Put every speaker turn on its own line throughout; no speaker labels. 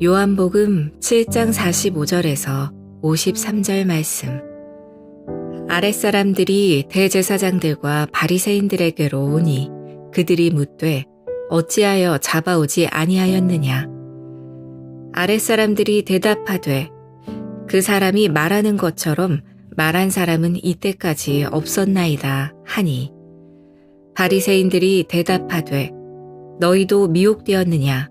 요한복음 7장 45절에서 53절 말씀. 아랫사람들이 대제사장들과 바리새인들에게로 오니 그들이 묻되 어찌하여 잡아오지 아니하였느냐. 아랫사람들이 대답하되 그 사람이 말하는 것처럼 말한 사람은 이때까지 없었나이다 하니, 바리새인들이 대답하되 너희도 미혹되었느냐.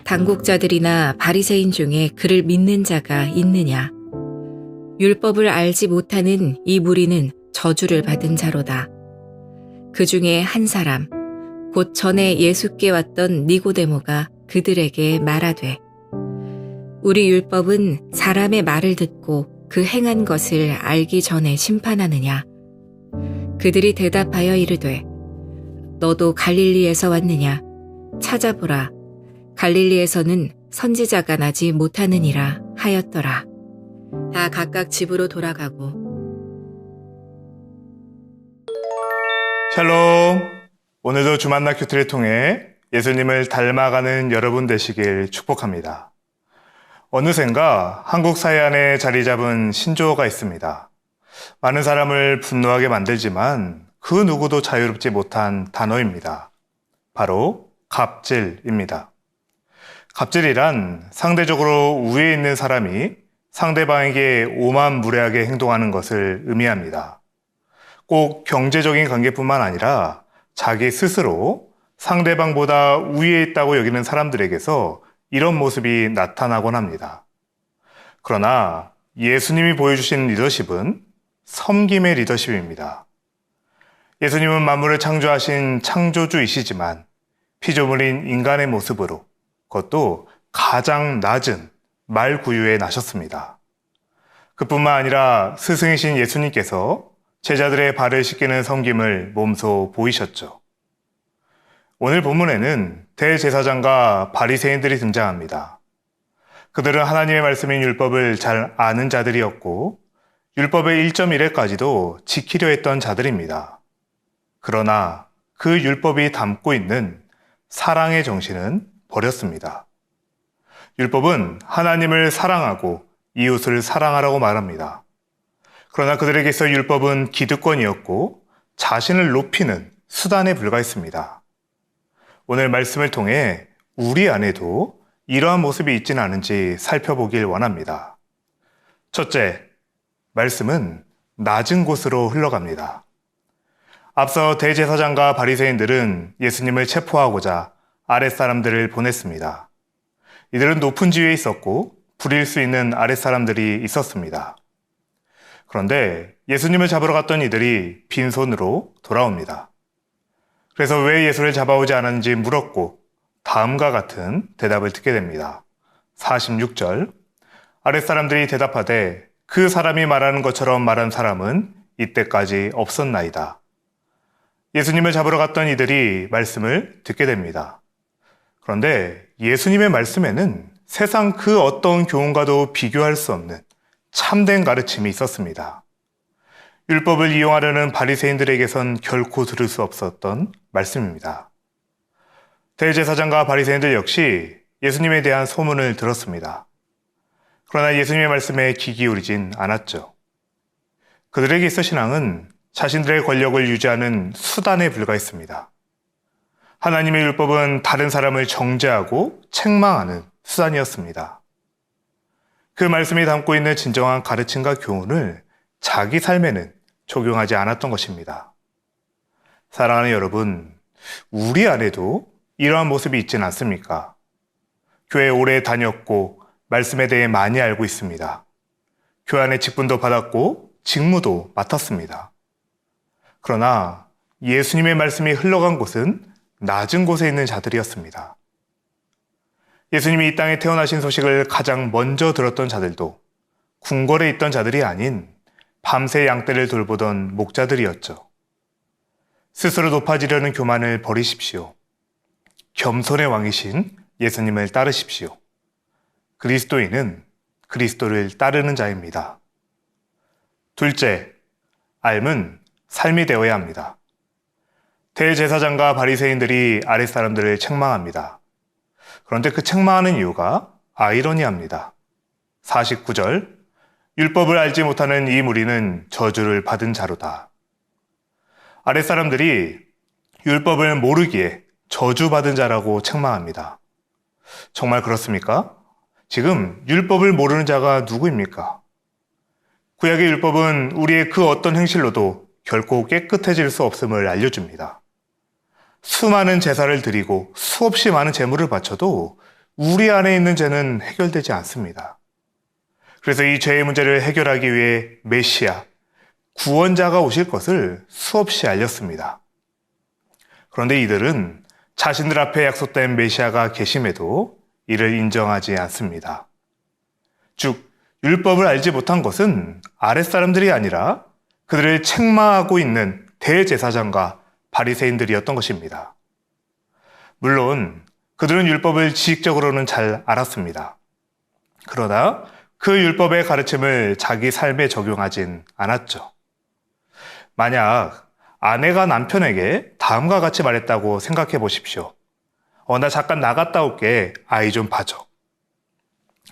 당국자들이나 바리새인 중에 그를 믿는 자가 있느냐. 율법을 알지 못하는 이 무리는 저주를 받은 자로다. 그 중에 한 사람, 곧 전에 예수께 왔던 니고데모가 그들에게 말하되 우리 율법은 사람의 말을 듣고 그 행한 것을 알기 전에 심판하느냐. 그들이 대답하여 이르되 너도 갈릴리에서 왔느냐. 찾아보라. 갈릴리에서는 선지자가 나지 못하느니라 하였더라. 다 각각 집으로 돌아가고.
샬롬! 오늘도 주만나 큐티를 통해 예수님을 닮아가는 여러분 되시길 축복합니다. 어느샌가 한국 사회 안에 자리 잡은 신조어가 있습니다. 많은 사람을 분노하게 만들지만 그 누구도 자유롭지 못한 단어입니다. 바로 갑질입니다. 갑질이란 상대적으로 우위에 있는 사람이 상대방에게 오만무례하게 행동하는 것을 의미합니다. 꼭 경제적인 관계뿐만 아니라 자기 스스로 상대방보다 우위에 있다고 여기는 사람들에게서 이런 모습이 나타나곤 합니다. 그러나 예수님이 보여주신 리더십은 섬김의 리더십입니다. 예수님은 만물을 창조하신 창조주이시지만 피조물인 인간의 모습으로, 그것도 가장 낮은 말구유에 나셨습니다. 그뿐만 아니라 스승이신 예수님께서 제자들의 발을 씻기는 섬김을 몸소 보이셨죠. 오늘 본문에는 대제사장과 바리새인들이 등장합니다. 그들은 하나님의 말씀인 율법을 잘 아는 자들이었고 율법의 1.1회까지도 지키려 했던 자들입니다. 그러나 그 율법이 담고 있는 사랑의 정신은 버렸습니다. 율법은 하나님을 사랑하고 이웃을 사랑하라고 말합니다. 그러나 그들에게서 율법은 기득권이었고 자신을 높이는 수단에 불과했습니다. 오늘 말씀을 통해 우리 안에도 이러한 모습이 있지는 않은지 살펴보길 원합니다. 첫째, 말씀은 낮은 곳으로 흘러갑니다. 앞서 대제사장과 바리새인들은 예수님을 체포하고자 아랫사람들을 보냈습니다. 이들은 높은 지위에 있었고 부릴 수 있는 아랫사람들이 있었습니다. 그런데 예수님을 잡으러 갔던 이들이 빈손으로 돌아옵니다. 그래서 왜 예수를 잡아오지 않았는지 물었고 다음과 같은 대답을 듣게 됩니다. 46절, 아랫사람들이 대답하되 그 사람이 말하는 것처럼 말한 사람은 이때까지 없었나이다. 예수님을 잡으러 갔던 이들이 말씀을 듣게 됩니다. 그런데 예수님의 말씀에는 세상 그 어떤 교훈과도 비교할 수 없는 참된 가르침이 있었습니다. 율법을 이용하려는 바리새인들에게선 결코 들을 수 없었던 말씀입니다. 대제사장과 바리새인들 역시 예수님에 대한 소문을 들었습니다. 그러나 예수님의 말씀에 귀 기울이진 않았죠. 그들에게 있어 신앙은 자신들의 권력을 유지하는 수단에 불과했습니다. 하나님의 율법은 다른 사람을 정죄하고 책망하는 수단이었습니다. 그 말씀이 담고 있는 진정한 가르침과 교훈을 자기 삶에는 적용하지 않았던 것입니다. 사랑하는 여러분, 우리 안에도 이러한 모습이 있지는 않습니까? 교회 오래 다녔고 말씀에 대해 많이 알고 있습니다. 교회 안에 직분도 받았고 직무도 맡았습니다. 그러나 예수님의 말씀이 흘러간 곳은 낮은 곳에 있는 자들이었습니다. 예수님이 이 땅에 태어나신 소식을 가장 먼저 들었던 자들도 궁궐에 있던 자들이 아닌 밤새 양떼를 돌보던 목자들이었죠. 스스로 높아지려는 교만을 버리십시오. 겸손의 왕이신 예수님을 따르십시오. 그리스도인은 그리스도를 따르는 자입니다. 둘째, 삶은 삶이 되어야 합니다. 대제사장과 바리새인들이 아랫사람들을 책망합니다. 그런데 그 책망하는 이유가 아이러니합니다. 49절, 율법을 알지 못하는 이 무리는 저주를 받은 자로다. 아랫사람들이 율법을 모르기에 저주받은 자라고 책망합니다. 정말 그렇습니까? 지금 율법을 모르는 자가 누구입니까? 구약의 율법은 우리의 그 어떤 행실로도 결코 깨끗해질 수 없음을 알려줍니다. 수많은 제사를 드리고 수없이 많은 제물을 바쳐도 우리 안에 있는 죄는 해결되지 않습니다. 그래서 이 죄의 문제를 해결하기 위해 메시아, 구원자가 오실 것을 수없이 알렸습니다. 그런데 이들은 자신들 앞에 약속된 메시아가 계심에도 이를 인정하지 않습니다. 즉, 율법을 알지 못한 것은 아랫사람들이 아니라 그들을 책망하고 있는 대제사장과 바리새인들이었던 것입니다. 물론 그들은 율법을 지식적으로는 잘 알았습니다. 그러나 그 율법의 가르침을 자기 삶에 적용하진 않았죠. 만약 아내가 남편에게 다음과 같이 말했다고 생각해 보십시오. 나 잠깐 나갔다 올게. 아이 좀 봐줘.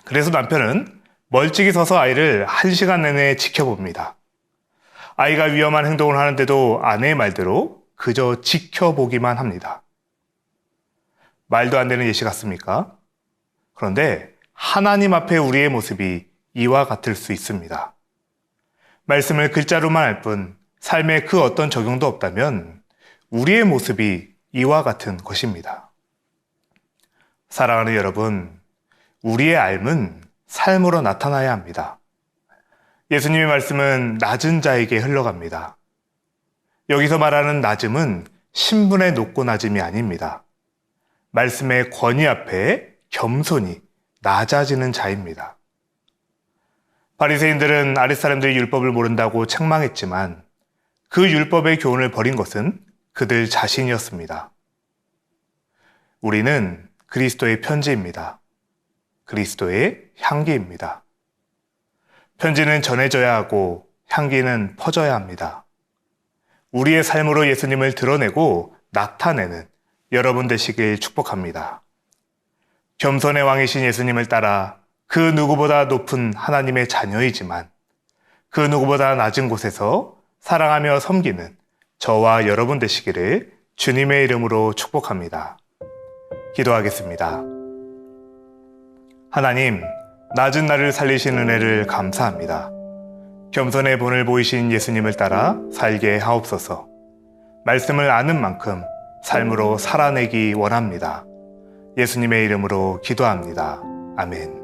그래서 남편은 멀찍이 서서 아이를 1시간 내내 지켜봅니다. 아이가 위험한 행동을 하는데도 아내의 말대로 그저 지켜보기만 합니다. 말도 안 되는 예시 같습니까? 그런데 하나님 앞에 우리의 모습이 이와 같을 수 있습니다. 말씀을 글자로만 알 뿐 삶에 그 어떤 적용도 없다면 우리의 모습이 이와 같은 것입니다. 사랑하는 여러분, 우리의 삶은 삶으로 나타나야 합니다. 예수님의 말씀은 낮은 자에게 흘러갑니다. 여기서 말하는 낮음은 신분의 높고 낮음이 아닙니다. 말씀의 권위 앞에 겸손히 낮아지는 자입니다. 바리새인들은 아랫사람들이 율법을 모른다고 책망했지만 그 율법의 교훈을 버린 것은 그들 자신이었습니다. 우리는 그리스도의 편지입니다. 그리스도의 향기입니다. 편지는 전해져야 하고 향기는 퍼져야 합니다. 우리의 삶으로 예수님을 드러내고 나타내는 여러분 되시길 축복합니다. 겸손의 왕이신 예수님을 따라 그 누구보다 높은 하나님의 자녀이지만 그 누구보다 낮은 곳에서 사랑하며 섬기는 저와 여러분 되시기를 주님의 이름으로 축복합니다. 기도하겠습니다. 하나님, 낮은 나를 살리신 은혜를 감사합니다. 겸손의 본을 보이신 예수님을 따라 살게 하옵소서. 말씀을 아는 만큼 삶으로 살아내기 원합니다. 예수님의 이름으로 기도합니다. 아멘.